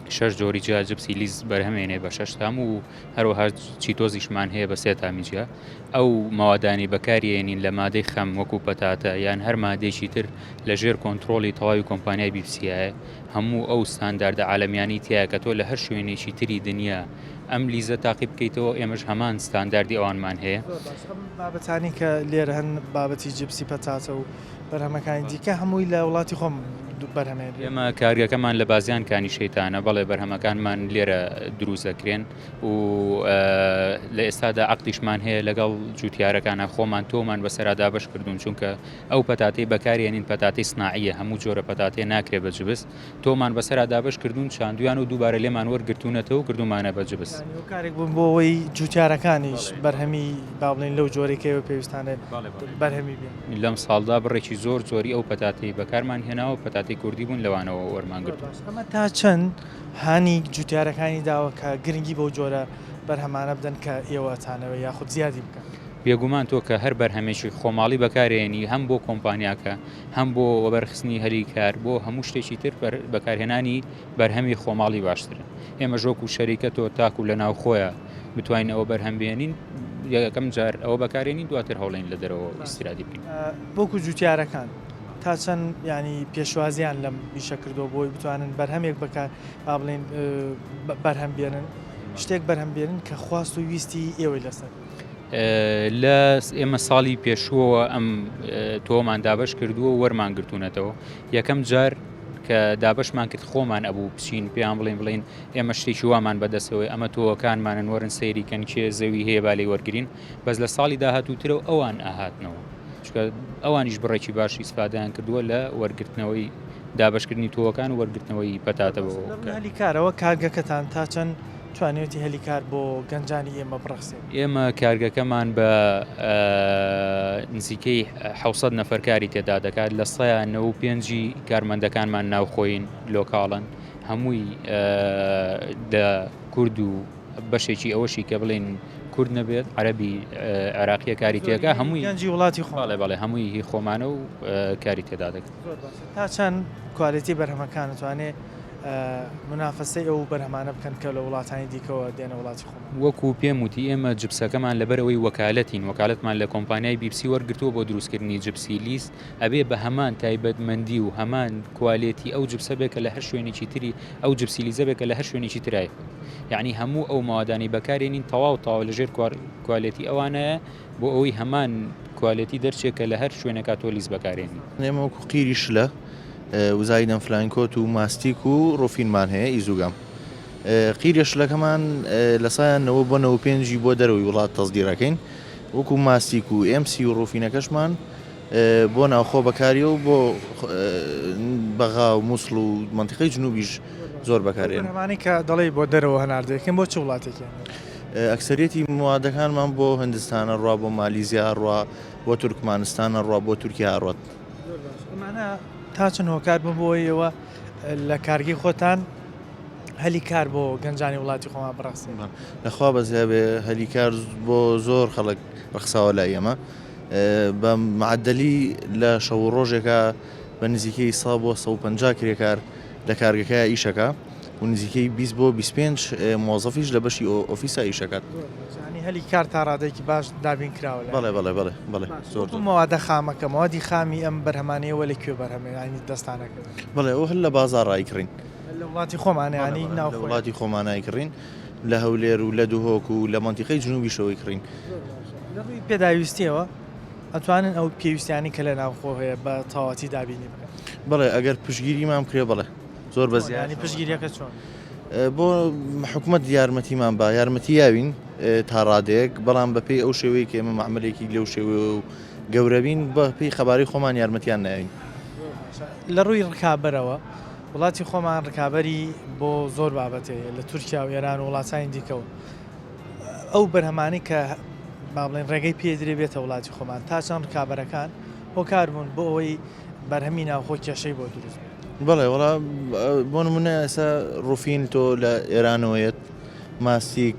6 جۆری جیا جبسی لیز بەرهەمێنێ بە 6 تام و هەروەها چیتۆزیشمان هەیە بە 3 تامیجیا ئەو ماوادانی بەکارێنین لە مادەی خەم وەکو پەتاتە یان هەر مادێکی تر لە ژێر کۆنتترۆلی تەواوی کۆمپانیای بیبسیایە هەموو ئەو ستانداردە عالەمیانی تایە کە تۆ لە هەر شوێنێکی تری دنیا ئەم لیزە تاقی بکەیتەوە ئێمەش هەمان ستانداردی ئەوانمان هەیە. بابەتانی کە لێرە هەن بابەتی جپسی پەتاتە و بەرهەمەکانی دیکە هەمووی لە وڵاتی خۆم بەرهەمێن. ئێمە کارگەکەمان لە بازیانکانی شەیتانە بەڵێ بەرهەمەکانمان لێرە دروست دەکرێن و لە ئێستادا عەقدیشمان هەیە لەگەڵ جوتیارەکانە خۆمان تۆمان بەسەرادا بەش کردوون چونکە ئەو پەتاتەی بەکارێنین پەتاتەی سناعیە هەموو جۆرە پەتاتێ ناکرێ بە جبس تۆمان بەسەرادا بەش کردوون چاندویان و دووبارە لێمان وەرگرتوونەتەوە کردومانە بە جبس. کارێک بوون بۆ ئەوەی جوتیارەکانیش بەرهەمی با بڵێن لەو جۆرێکەوە پێویستانە بەرهەمی بێن. لەم ساڵدا بڕێکی زۆر زۆری ئەو پەتاتی بەکارمان هێناوە پەتاتی کوردی بوون لەوانەوە وەرمانگرت. ئەمە تا چەند هانی جوتیارەکانی داوە کە گرنگی بەو جۆرە بەرهەمانە بدەن کە ئێوەتانەوە یاخود زیادی بکەن. بێگومان تۆ کە هەر بەرهەمێکی خۆماڵی بەکارێنی هەم بۆ کۆمپانیاکە هەم بۆ وەبەرخستنی هەلی کار بۆ هەموو شتێکی تر بەکارهێنانی بەرهەمی خۆماڵی باشترن. ئێمە ژۆک و شەریکە تۆ تاکو لە ناو خۆیە بتوانین ئەوە بەرهەم بێنین یەکەم جار ئەوە بەکارێنین دواتر هەوڵین لە دەرەوە ئیسرادی بکەین. بۆکو جوتیارەکان تا چەند ینی پێشوازیان لەم بیشە کردو بۆی بتوانن بەرهەمێک بەکار با بڵێن بەرهەم بێنن شتێک بەرهەم بێنن کە خواست و ویستی ئێوەی لەسەر. لە ئێمە ساڵی پێشووە ئەم تۆمان دابش کردووە وەرمان گرتوونەتەوە یەکەم جار کە دابشمان کرد خۆمان ئەبوو بچین پێیان بڵین ئێمە شتێکی وامان بەدەستەوەی ئەمە تۆوەکانمانن وەرن سەیریکەن کێ زەوی هەیە بالی وەرگین بەس لە ساڵی داهاتووترەوە ئەوان ئاهاتنەوە چکە ئەوانیش بڕێکی باشی ئیسفادەیان کردووە لە وەرگرتنەوەی دابشکردنی تۆوەکان و وەرگرتنەوەی پەتاتەوە. هەلی کارەوە کارگەکەتان تا چەند توانێتی هەلی کار بۆ گەنجانی ئێمە بڕخسێن. ئێمە کارگەکەمان بە نزیکەی 600 نەفەرکاری تێدا دەکات لە 195 کارمەندەکانمان ناوخۆین لۆکاڵن هەمووی لە کورد و بەشێکی ئەوەشی کە بڵێن کورد نەبێت عەرەبی عێراقیە کاری تێگا هەمووی گەنجی وڵاتی خۆ بەڵێ هەمووی هی خۆمانە و کاری تێدا دەکات. تا چەند کوالیتی بەرهەمەکان توانێت منافەسەی ئەو بەرهەمانە بکەن کە لە وڵاتانی دیکەوە دێنە وڵاتی خۆ. وەکو پێم وتی ئێمە جبسەکەمان لەبەرەوەی وەکالەتین وەکالەتمان لە کۆمپانیای بیبسی وەرگرتووە بۆ دروستکردنی جبسی لیست ئەبێ بە هەمان تایبەتمەندی و هەمان کوالیتی ئەو جبسە بێکە لە هەر شوێنێکی تری ئەو جبسی لیزە بێکە لە هەر شوێنێکی ترای یعنی هەموو ئەو ماوادانی بەکارێنین تەواو لەژێر کوالیتی ئەوانەیە بۆ ئەوەی هەمان کوالیتی دەرچێکە لە هەر شوێنەکە تۆ لیست بەکارێنی. ئێمە وەکو قیریش لە وزایدەم فلانکۆت و ماستیک و ڕۆفینمان هەیە ئیزوگام قیرێشلەکەمان لە سایانەوە بۆ 95 بۆ دەرەوەی وڵات تەزدیڕەکەین وەکو ماستیک و ئەمسی و ڕۆفینەکەشمان بۆ ناوخۆ بەکاریە و بۆ بەغا و مووسڵ و منتیقەی جنوبیش زۆر بەکارێن. بەرهەمانی کە دەڵێ بۆ دەرەوە هەناردەکەن بۆ چ وڵاتێکی؟ ئەکسەریەتی موادەکانمان بۆ هندستانە ڕوا بۆ مالیزیا ڕوا بۆ تورکمانستانە ڕوا بۆ تورکیا ڕات. تا چەند هۆکار ببەوەیەوە لە کارگی خۆتان هەلی کار بۆ گەنجانی وڵاتی خۆمان بڕخسێن. لەخوا بەزیابێ هەلی کار بۆ زۆر خەڵک ڕخساوە لای ئێمە بە معدەلی لە شەو ڕۆژێکە بە نزیکەی 100 بۆ 150 کرێکار لە کارگەکە ئیشەکە و نزیکەی 20 بۆ 25 مۆزەفیش لە بەشی ئۆفیسا ئیشەکات. هەلی کار تا ڕادێکی باش دابین کراوە. بەڵێ زۆر مەوادە خامەکە مەوادی خامی ئەم بەرهەمانەیەوە لەکوێ بەرهەمێنانی دەستانەکە. بەڵێ ئەو هەر لە بازار ڕایکڕین لە وڵاتی خۆمانەیانی ناو وڵاتی خۆمانای کڕین لە هەولێر و لە دووهۆک و لە منتیقەی جنوبی شەوەی کڕین. لەڕووی پێداویستیەوە ئەتوانن ئەو پێویستیانی کە لە ناوخۆ هەیە بە تەواتی دابینی بکەن. بەڵێ ئەگەر پشگیری مام کرێ بەڵێ زۆر بەزیانی پشگیریەکە چۆن بۆ حکوومەت یارمەتیمان با یارمەتی یاوین تا ڕادەیەک بەڵام بەپێی ئەو شێوەیە کە ئێمە معاملێکی لەو شێوە و گەورەبین بەپێی خەباری خۆمان یارمەتیان ناوین. لە ڕووی ڕکابەرەوە وڵاتی خۆمان ڕکابەری بۆ زۆر بابەتەیە لە تورکیا و ئێران و وڵاتانی دیکەەوە ئەو بەرهەمانی کە با بڵێن ڕێگەی پێدرێ بێتە وڵاتی خۆمان تا چەند ڕکابەرەکان هۆکار بوون بۆ ئەوەی بەرهەمی ناوخۆ کێشەی بۆ دروست. بەڵێ وڵا بۆ نمونە ئێستا ڕوفین تۆ لە ئێرانەوەیەت ماستیک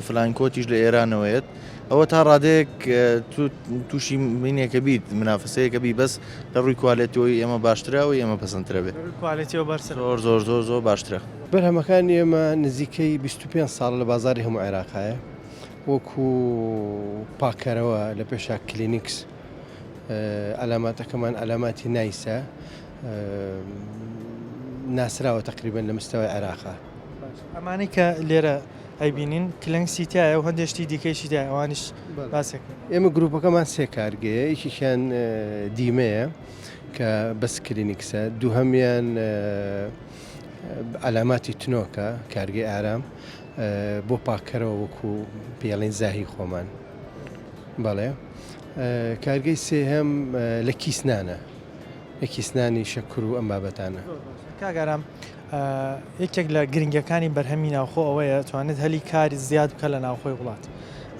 فلانکۆتیش لە ئێرانەوەیەت ئەوە تا ڕادەیەک تووشی منێکە بیت منافسەیەکە بی بەس لە ڕووی کوالێتەوەی ئێمە باشتراوە ئێمە پەسەندترە بێت زۆر باشترە. بەرهەمەکانی ئێمە نزیکەی 25 ساڵ لە بازاری هەموو عێراقایە وەکو پاکەرەوە لە پێشا کلینیکس ئەلاماتەکەمان ئەلاماتی نایسە ناسراوە تقریبا لە مستەوەی عێراقا ئەمانەی کە لێرە ئەیبینین کلنگ سیتایە و هەندێشتی دیکەیشی دا ئەوانش باسێک ئێمە گروپەکەمان سێ کارگەیە یەکیشیان دیمەیە کە بەس کلینیکسە دووهەمیان علاماتی تنۆکە کارگەی ئارام بۆ پاکەرەوە وەکو پێڵین زاهی خۆمان بەڵێ کارگەی سێهەم لە کیسنانە لە کیسنانی شەکر و ئەم بابەتانە کاگارام یەکێک لە گرنگەکانی بەرهەمی ناوخۆ ئەوەیە توانێت هەلی کاری زیاد بکە لە ناوخۆی وڵات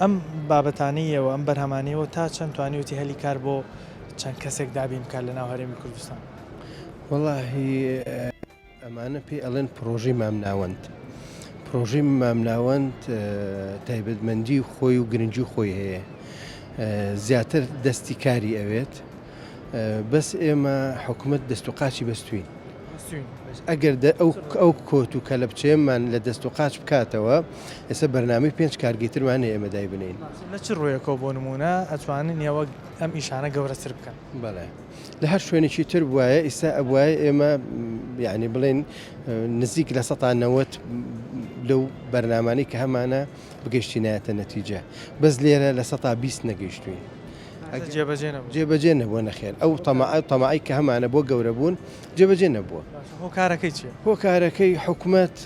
ئەم بابەتانەیەوە ئەم بەرهەمانەوە تا چەند توانیوتی هەلی کار بۆ چەند کەسێک دابین بکات لە ناو هەرێمی کوردستان وەڵاهی ئەمانە پێی ئەڵێن پرۆژەی مامناوەند پرۆژەی مامناوەند تایبەتمەندی خۆی و گرنگی خۆی هەیە زیاتر دەستی کاری ئەوێت بەس ئێمە حکوومەت دەست و قاچی بەستوین ئەگەر ئەو کۆت و کە لە بچێمان لە دەست و قاچ بکاتەوە ئێستا بەرنامەی 5 کارگیترمانێ ئێمە دای بنین لە چ ڕۆیەکەوە بۆ نمونە ئەتوانن ئێوە ئەم ئیشانە گەورەتر بکەن بەڵێ لە هەر شوێنێکی تر بواە ئێستا ئەوایە ئێمە یعنی بڵێن نزیک لە 190 لەو بەرنامانی کە هەمانە بگەشتینایەتە نەتیجە بەس لێرە لە 120 نەگەیشتوین جێبەجێ نەبووە نەخێر ئەو تەماعی کە هەمانە بۆ گەورە بوون جێبەجێ نەبووە هۆکارەکەی چیە؟ هۆکارەکەی حکوومەت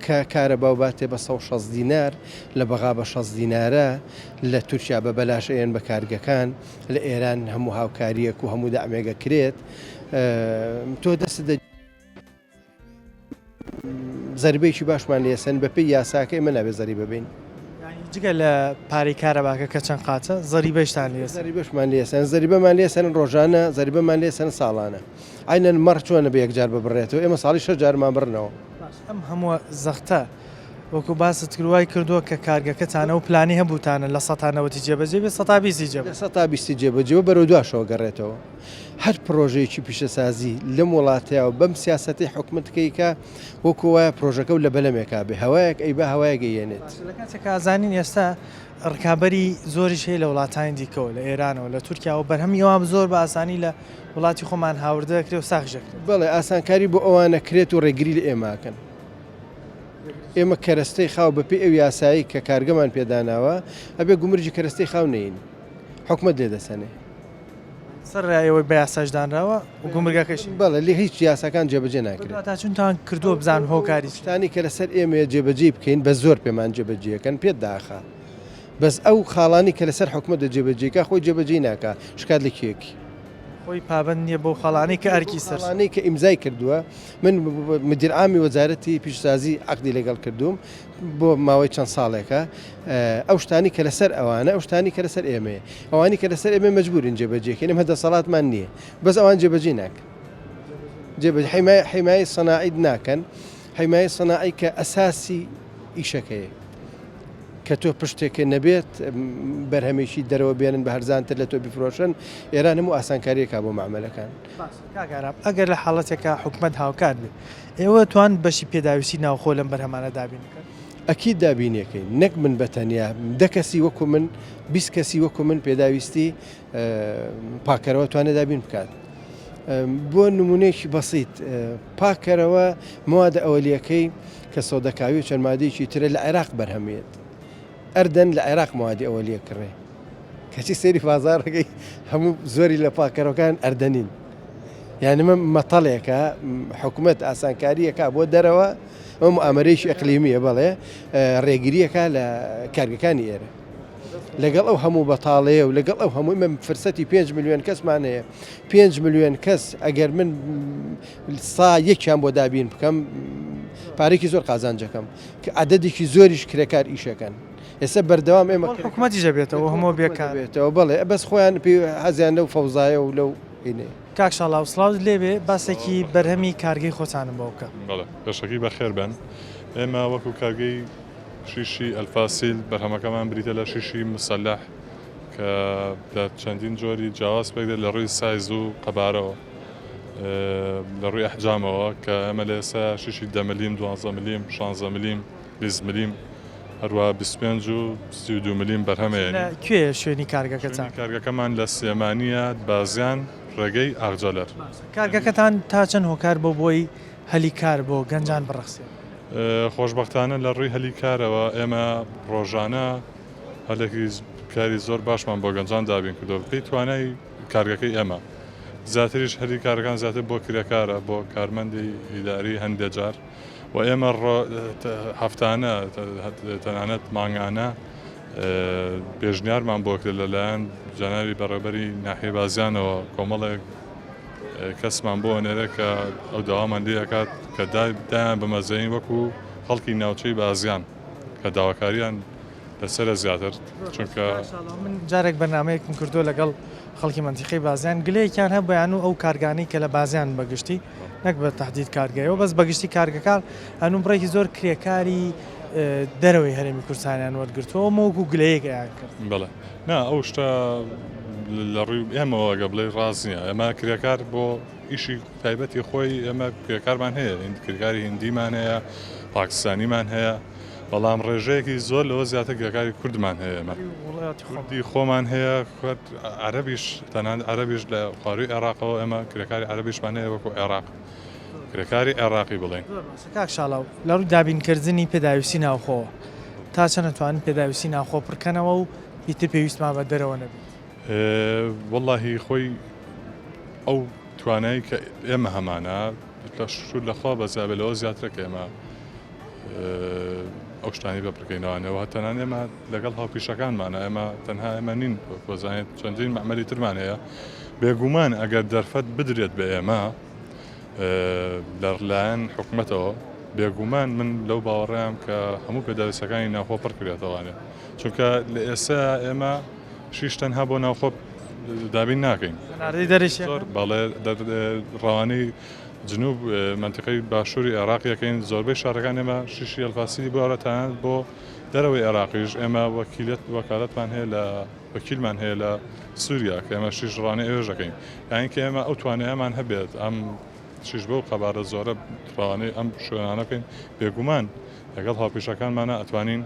کە کارە باوباتێ بە 160 دینار لە بەغا بە 60 دینارە لە تورکیا بە بەلاش ئێن بە کارگەکان لە ئێران هەموو هاوکاریەک و هەموو دامێگە کرێت تۆ دەست زەریبەیەکی باشمان لێسەن بە پێی یاساکە ئێمە نابێت زەری ببین جگە لە پارەی کارەباکە کە چەند قاچە زەریبەشتان لێ زەریبەشمان لێسەن زەریبەمان لێسەن ڕۆژانە زەریبەمان لێسەن ساڵانە ئاینەن مەڕ چۆنە بە یەکجار ببڕێتەوە ئێمە ساڵی 6 جارمان بڕنەوە ئەم هەموو زەختە وەکو باست کردوای کردووە کە کارگەکەتانە و پلانی هەبووتانە لە 100 جێبەجێ بێ 120 جێبەجێەوە بەرەو دواشەوە گەڕێتەوە هەر پرۆژەیەکی پیشەسازی لەم وڵاتەیە و بەم سیاسەتی حکومەتکەیکە وەکو وایە پرۆژەکە و لە بەلەمێکا بێ هەوایەک ئەی بە هەوایە گەیێنێت لە کاتێک ئازانین ئێستا ڕکابەری زۆریش هەیە لە وڵاتانی دیکەوە لە ئێرانەوە لە تورکیا و بەرهەمیەوە زۆر بە ئاسانی لە وڵاتی خۆمان هاوردە دەکرێت و ساخژەکرێت بەڵێ ئاسانکاری بۆ ئەوانە کرێت و ڕێگری لە ئێماکەن ئێمە کەرەستەی خاو بەپی ئەو یاسایی کە کارگەمان پێداناوە ئەبێ گومرجی کەرەستەی خاو نین حکومەت لێ دەسەنێ سەرڕایەوەی بە یاساژدانراوە و گومرگەکەش بەڵێ لێ هیچ یاساکان جێبەجێ ناکرێت تا چونتان کردووە بزان هۆکاری شتانی کە لەسەر ئێمە جێبەجێ بکەین بە زۆر پێمان جێبەجێەکەن پێت داخە بەس ئەو خاڵانی کە لەسەر حکومەت دە جێبەجێکە خۆی جێبەجێ ناکە شکات لە کێکی خۆی پابند نییە بۆ خەڵانی کە ئەرکی سەرانی کە ئیمزای کردووە من مدیرعامی وەزارەتی پیشسازی عقدی لەگەڵ کردوم بۆ ماوەی چەند ساڵێکە ئەو شتانی کە لەسەر ئەوانە ئەو شتانی کە لەسەر ئێمەیە ئەوانی کە لەسەر ئێمە مەجبورین جێبەجێکەین ئەمە دەسەڵاتمان نییە بەس ئەوان جێبەجێ ناکەن حیمای سەناعی ناکەن حیمای سەناعی کە ئەساسی ئیشەکەیە کە تۆ پشتێکە نەبێت بەرهەمێکی دەرەوە بێنن بە هەرزانتر لە تۆ بیفرۆشن ئێران هەموو ئاسانکاریەکە بۆ معاملەکان ئەگەر لە حاڵەتێکە حکومەت هاوکار بێت ئێوە توان بەشی پێداویستی ناوخۆ لەم بەرهەمانە دابینەکەن ئەکی دابینەکەی نەک من بەتەنیا دە کەسی وەکو من 20 کەسی وەکو من پێداویستی پاکەرەوە توانێت دابین بکات بۆ نمونەیەکی بەسیت پاکەرەوە موادە ئەوەلیەکەی کە سۆدەکاوی و چەند مادەیەکی ترە لە عێراق بەرهەمێت ئەردەن لە عێراق موادی ئەوەلیە کڕێ کەچی سەیری بازاڕەکەی هەموو زۆری لە پاکەرەوەکان ئەردەنین یعنی من مەتەڵێکە حکوومەت ئاسانکاریەکە بۆ دەرەوە ئەم ئامەرەیەکی ئەقلیمیە بەڵێ ڕێگریەکە لە کارگەکانی ئێرە لەگەڵ ئەو هەموو بەتاڵەیە و لەگەڵ ئەو هەمووی من فرسەتی 5 میلیۆن کەسمان هەیە 5 میلیۆن کەس ئەگەر من سا یەکیان بۆ دابین بکەم پارێکی زۆر قازانجەکەم کە عەدەدێکی زۆریش کرێکار ئیشەکەن ئێستا بەردەوام ئێمە حکومەتی ژەبێتەوە هەموو بێکارێتەوە بڵێ بەس خۆیان حەزیان لەو فەوزایە و لەو هینێ کاکشاڵا و سلااو لێبێ باسێکی بەرهەمی کارگەی خۆتانم بۆ بکە بەشەکی بەخێر بن ئێمە وەکو کارگەی شیشی ئەلفاسیل بەرهەمەکەمان بریتە لە شیشی مسەلح کە چەندین جۆری جیاواز پێدێت لە ڕووی سایز و قەبارەوە لە ڕووی ئەحجامەوە کە ئەمە لە ئێستا شیشی 10 ملیم 12 ملیم 16 ملیم 20 ملیم هەروە 25 و 32 ملیم بەرهەمەیە کوێ شوێنی کارگەکەتان کارگەکەمان لە سلێمانیە بازیان ڕێگەی ئاغجەلەر کارگەکەتان تا چەند هۆکار بۆ بۆی هەلی کار بۆ گەنجان بڕخسێ خۆشببختانە لە ڕووی هەلی کارەوە ئێمە ڕۆژانە هەلێکی کاری زۆر باشمان بۆ گەنجان دابین کردو پێی توانای کارگەکەی ئێمە زیاتریش هەری کارەکان زیاتر بۆ کرێکارە بۆ کارمەندی ئیداری هەندێک جار و ئێمە هەفتانە تەنانەت مانگانە پێشنیارمان بۆ کرد لەلایەن جەنابی بەڕێبەری ناحیە بازیانەوە کۆمەڵێک کەسمان بۆ نێرە کە ئەو داوامان لێکات کە دایان بەمەزەین وەکو خەڵکی ناوچەی بازیان کە داواکاریان لەسرە زیاتر چونکە من جارێک بەنامەیەکم کردو لەگەڵ خەڵکی منتیقی بازیان گلەیەکیان هەبیان و ئەو کارگانەی کە لە بازیان بەگشتی نەک بە تهدید کارگایەوە بەس بەگشتی کارگەکار هەنوو بڕێکی زۆر کرێکاری دەرەوەی هەرێمی کوردستانیان وەرگرتووە مەوەکو گلەیەک ئەیان کرد بەڵێ نا ئەو شتە لە ڕووی ئێمەوە گە بڵێ ڕاست نییە ئەمە کرێکار بۆ ئیشی تایبەتی خۆی ئێمە کرێکارمان هەیە کرێکاری هندیمان هەیە پاکستانیمان هەیە بەڵام ڕێژەیەکی زۆر لەوە زیاتر کرێکاری کوردمان هەیە ئێمە کوردی خۆمان هەیە عەرەبیش تەنانەت عەرەبیش لە خواروی عێراقەوە ئێمە کرێکاری عەرەبیشمان هەیە وەکو عێراق کرێکاری عێراقی بڵێن کاک شاڵاو لە ڕووی دابینکردنی پێداویستی ناوخۆوە تا چەند نتوانین پێداویستی ناوخۆ پڕکەنەوە و ئیتر پێویستمان بە دەرەوە نەبێت واللهی خۆی ئەو توانایی کە ئێمە هەمانە لەخوا بەزابێتەوە زیاترە کە ئێمە ئەو شتانی بە بڕکەینەوەنەوە تەنان ئێمە لەگەڵ هاوپیشەکانمانە ئێمە تەنها ئێمە نین بۆزانێت چەندین مەعمەلی ترمان هەیە بێگومان ئەگەر دەرفەت بدرێت بە ئێمە لەلایەن حکوومەتەوە بێگومان من لەو باوەڕێم کە هەموو پێداویستەکانی ناوخۆ پڕ کردێتەوەوانێ چونکە لە ئێستا ئێمە شیش تەنها بۆ ناوخۆ دابین ناکەین بەڵێ ڕەوانەی جنوب منتیقەی باشووری عێراقیەکەین زۆربەی شارەکان ئێمە شیشی ئەلفاسی بۆرەتان بۆ دەرەوەی عێراقیش ئێمە وەکالەتمان هەیە لە وەکیلمان هەیە لە سووریا کە ئێمە شیش ڕوانەی ئێوەژەکەین یان کە ئێمە ئەو توانایەمان هەبێت ئەم شیش بەو قەبارە زۆرە ڕوانەی ئەم شوێنانەکەین بێگومان لەگەڵ هاوپیشەکانمانە ئەتوانین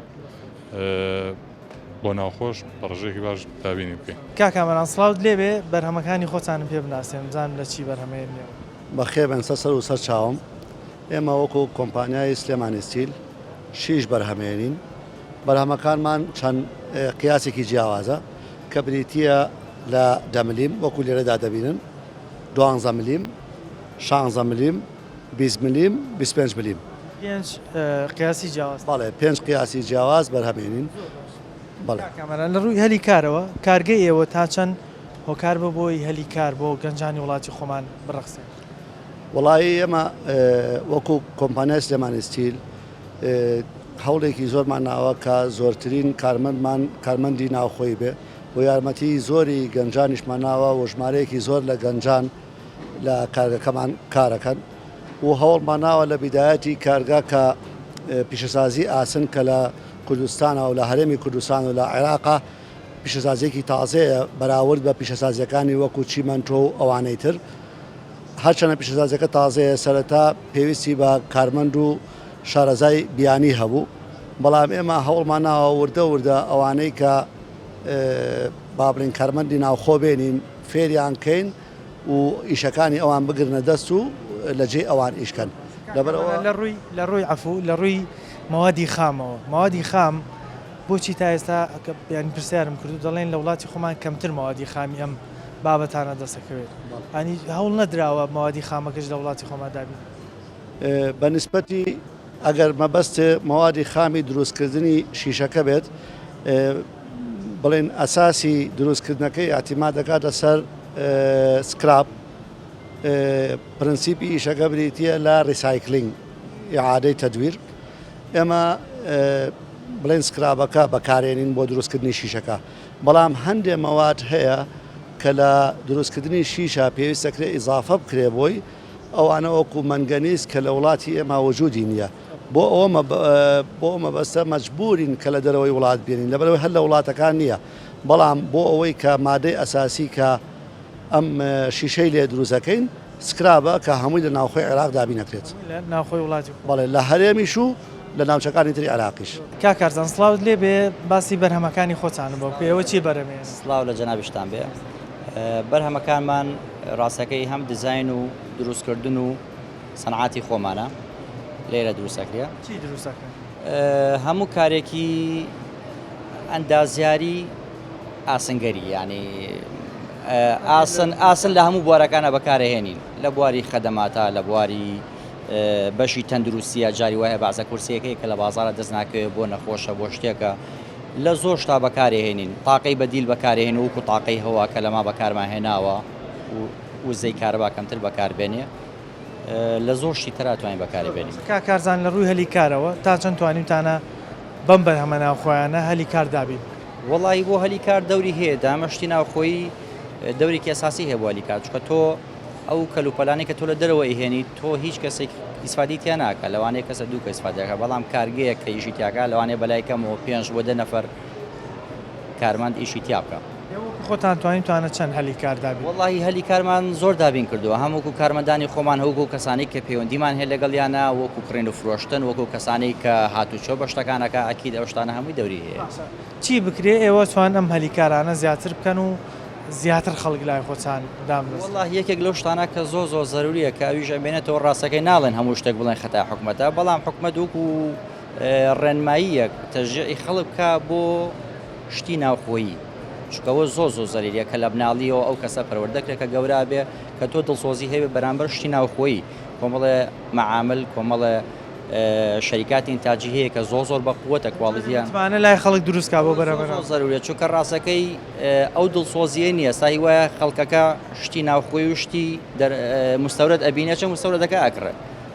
بۆ ناوخۆش بەڕژێکی باش دابینی بکەین کاکامەران سڵاوت لێبێ بەرهەمەکانی خۆتانم پێ بناسێن بزانم لە چی بەرهەمەیەنێەوە بەخێبن سەر و سەر چاوم ئێمە وەکو کۆمپانیای سلێمانی ستیل شیش بەرهەمێنین بەرهەمەکانمان چەند قیاسێکی جیاوازە کە بریتیە لە 10 ملیم وەکو لێرەدا دەبینن 12 ملیم 16 ملیم 20 ملیم 25 ملیم 5 قیاسی جیاواز بەڵێ 5 قیاسی جیاواز بەرهەمێنین کامەران لە ڕووی هەلی کارەوە کارگەی ئێوە تا چەند هۆکار بە بۆی هەلی کار بۆ گەنجانی وڵاتی خۆمان بڕخسێن وڵایی ئێمە وەکو کۆمپانیای سلێمانی ستیل هەوڵێکی زۆرمان ناوە کە زۆرترین کارمەندی ناوخۆی بێ بۆ یارمەتی زۆری گەنجانیشمان ناوە و ژمارەیەکی زۆر لە گەنجان لە کارگەکەمان کارەکەن و هەوڵمان ناوە لە بیدایەتی کارگا کە پیشەسازی ئاسن کە لە کوردستانە و لە هەرێمی کوردستان و لە عێراقا پیشەسازیەکی تازەیە بەراورد بە پیشەسازیەکانی وەکو چیمەنتۆ و ئەوانەی تر هەرچەنە پیشەسازیەکە تازەیە سەرەتا پێویستی بە کارمەند و شارەزای بیانی هەبوو بەڵام ئێمە هەوڵمان ناوە وردە ئەوانەی کە بابلین کارمەندی ناوخۆ بێنین فێریان کەین و ئیشەکانی ئەوان بگرنە دەست و لە جێ ئەوان ئیشکەن لە ڕووی عەفو لە ڕووی مەوادی خامەوە مەوادی خام بۆچی تا ئێستا بیان پرسیارم کردو دەڵێن لە وڵاتی خۆمان کەمتر مەوادی خامی ئەم بابەتانە دەسەکەوێت ئەنی هەوڵ نەدراوە مەوادی خامەکەش لە وڵاتی خۆمان دابین بەنسبەتی ئەگەر مەبەست مەوادی خامی دروستکردنی شیشەکە بێت بڵێن ئەساسی دروستکردنەکەی ئاعتیماد دەکاتە سەر سکراپ پرەنسیپی ئیشەکە بریتیە لە ڕیسایکلینگ ئیعادەی تەدویر ئێمە بڵێن سکرابەکە بەکارێنین بۆ دروستکردنی شیشەکە بەڵام هەندێک مەواد هەیە کە لە دروستکردنی شیشە پێویستەکرێ ئیزافە بکرێ بۆی ئەوانە وەکو مەنگەنیز کە لە وڵاتی ئێمە وجودی نییە بۆ ئەوە مەبەستە مەجبورین کە لە دەرەوەی وڵات بێنین لەبەرەوەی هەر لە وڵاتەکان نییە بەڵام بۆ ئەوەی کە مادەی ئەساسی کە ئەم شیشەی لێ دروستەکەین سکرابە کە هەمووی لە ناوخۆی عێراق دابینەکرێت ناوخۆی وڵاتی بەڵێ لە هەرێمیش و لە ناوچەکانی تری عێراقیش کاکارزان سڵاوت لێ بێ باسی بەرهەمەکانی خۆتان بۆ پێوە چی بەرەمێ سڵاو لە جەنابشتان بێ بەرهەمەکانمان ڕاستەکەی هەم دیزاین و دروستکردن و سەنعاتی خۆمانە لێرە دروستەکرێ چی دروستەکەن هەموو کارێکی ئەندازیاری ئاسنگەری ینی ئاسن لە هەموو بوارەکانە بەکارهێنین لە بواری خەدەماتە لە بواری بەشی تەندروستیە جاری وایە بازە کورسیەکەی کە لە بازارە دەست ناکەوێت بۆ نەخۆشە بۆ شتێکە لە زۆر شتا بەکارهێنین تاقەی بەدیل بەکارهێن وکو تاقەی هەوا کە لەما بەکارمان هێناوە و زەی کارەبا کەمتر بەکاربێنێ لە زۆر شتی تراتوانین بەکاربێنین کارزان لە ڕووی هەلی کارەوە تا چەند توانیمتانە بەم بەرهەمە ناوخۆیانە هەلی کار دابین وڵی بۆ هەلی کار دەوری هەیە دامەشتی ناوخۆی دەورێکی ئەساسی هەیە بۆ هەلی کار چکە تۆ ئەو کەلوپەلانی کە تۆ لە دەرەوە ئیهێنی تۆ هیچ کەسێک ئیسفادی تیا ناکە لەوانەیە کەسە دوو کە ئیسفادەکە بەڵام کارگەیە کە ئیشی تیاکە لەوانەیە بەلایکەمەوە 5 بۆ 10 نەفەر کارمەند ئیشی تیا بکە خۆتان توانیتوانە چەند هەلی کار دابین وڵی هەلی کارمان زۆر دابین کردووە هەمووکو کارمەندانی خۆمان هەوگو کەسانی کە پەیوەندیمان هەیە لەگەڵیانە وەکو کڕین و فرۆشتن وەکو کەسانی کە هاتوچۆ بە شتەکانەکە ئەکید ئەو شتانە هەمووی دەوری هەیە چی بکرێ ئێوە توان ئەم هەلی کارانە زیاتر بکەن و زیاتر خەڵک لای خۆتان دامنووس والله یەکێک لەو شتانە کە زۆر زەروریە کە ئەویش ئەمێنێتەوە ڕاستەکەی ناڵێن هەموو شتێک بڵێن خەتا حکومەتە بەڵام حکومەت وەکو ڕێنماییەک تەشجیعی خەڵک بکە بۆ شتی ناوخۆیی چکەوە زۆر زەریریە کە لە بناڵیەوە ئەو کەسە پەروەردەکرێت کە گەورا بێ کە تۆ دڵسۆزی هەیە بەرامبەر شتی ناوخۆیی کۆمەڵێ مەعامل کۆمەڵێ شەریکاتی ئینتاجی هەیە کە زۆر بە قووەتە کواڵیتیان لای خەڵک دروستکا بۆ بەرەبەر زەروریە چونکە ڕاستەکەی ئەو دڵسۆزیە نییە سای وایە خەڵکەکە شتی ناوخۆی و شتی مستەورەت ئەبینێ چە مستەورەتەکە ئەکڕێ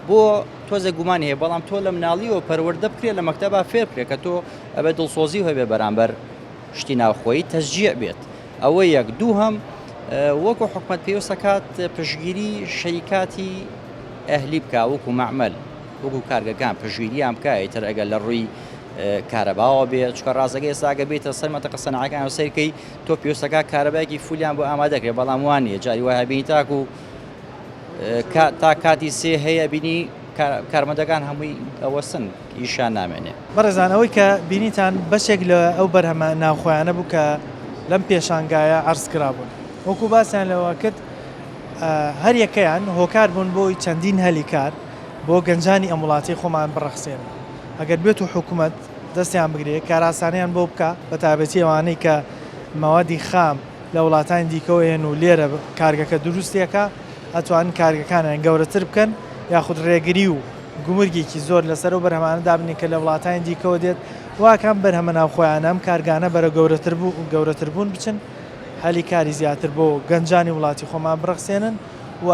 بۆ تۆزە گومانی هەیە بەڵام تۆ لە مناڵیەوە پەروەردە بکرێت لە مەکتەبا فێر بکرێت کە تۆ ئەبێ دڵسۆزی هەبێ بەرامبەر شتی ناوخۆی تەشجیع بێت ئەوە یەک دوو هەم وەکو حکومەت پێویستە کات پشگیری شەریکاتی ئەهلی بکە وەکو مەعمەل وەکو کارگەکان پژگیریان بکە ئیتر ئەگەر لە ڕووی کارەباوە بێت چکە ڕاستەکەی ئێستاگە بێتە سەر مەتەقە سەنعەکان و سەرکەی تۆ پێویستەکە کارەبایەکی فولیان بۆ ئامادەکرێت بەڵام وان نیە جاری وایە بینی تاکو تا کاتی سێ هەیە بینی کارمەندەکان هەمووی ئەوەسن ئیشان نامێنێ بەڕێزانەوەی کە بینیتان بەشێک لە ئەو بەرهەمە ناوخۆیانە بوو کە لەم پێشانگایە عەرز کرابوون وەکو باسییان لەوە کرد هەر یەکەیان هۆکار بوون بۆی چەندین هەلی کار بۆ گەنجانی ئەم وڵاتی خۆمان بڕەخسێن ئەگەر بێت و حکوومەت دەستیان بگرێت کاراسانیان بۆ بکە بە تایبەتی ئەوانەی کە مەوادی خام لە وڵاتانی دیکەوە هێن و لێرە کارگەکە دروستیەکە ئەتوانن کارگەکانیان گەورەتر بکەن یاخود ڕێگری و گومرگێکی زۆر لەسەر و بەرهەمانە دابنی کە لە وڵاتانی دیکەوە دێت واکەم بەرهەمە ناوخۆیانە ئەم کارگانە بەرە گەورەتر بوون بچن هەلی کاری زیاتر بۆ گەنجانی وڵاتی خۆمان بڕەخسێنن و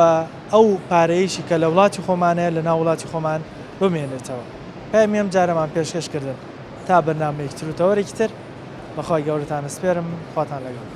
ئەو پارەیەشی کە لە وڵاتی خۆمانەیە لە ناو وڵاتی خۆمان بمێنێتەوە پێم جارەمان پێشکەشکردن تا بەرنامەیەکی تر و تەوەرێکی تر بەخوای گەورەتان سپێرم خواتان لەگەڵ